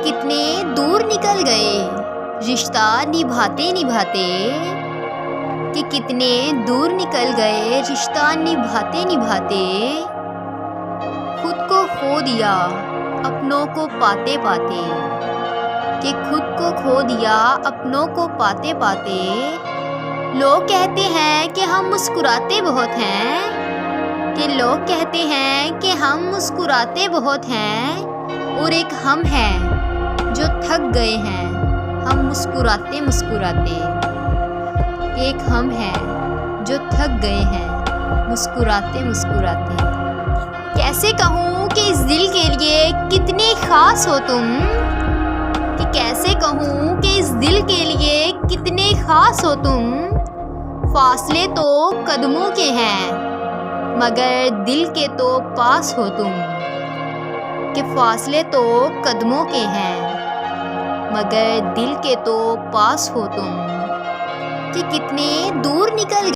कितने दूर निकल गए रिश्ता निभाते निभाते, कि कितने दूर निकल गए रिश्ता निभाते निभाते। खुद को खो दिया अपनों को पाते पाते, कि खुद को खो दिया अपनों को पाते पाते। लोग कहते हैं कि हम मुस्कुराते बहुत हैं, कि लोग कहते हैं कि हम मुस्कुराते बहुत हैं, और एक हम हैं जो थक गए हैं हम मुस्कुराते मुस्कुराते। एक हम हैं जो थक गए हैं मुस्कुराते मुस्कुराते। कैसे कहूँ कि इस दिल के लिए कितने ख़ास हो तुम, कि कैसे कहूँ कि इस दिल के लिए कितने ख़ास हो तुम। फासले तो कदमों के हैं मगर दिल के तो पास हो तुम, कि फासले तो कदमों के हैं मगर दिल के तो पास हो तुम। कि कितने दूर निकल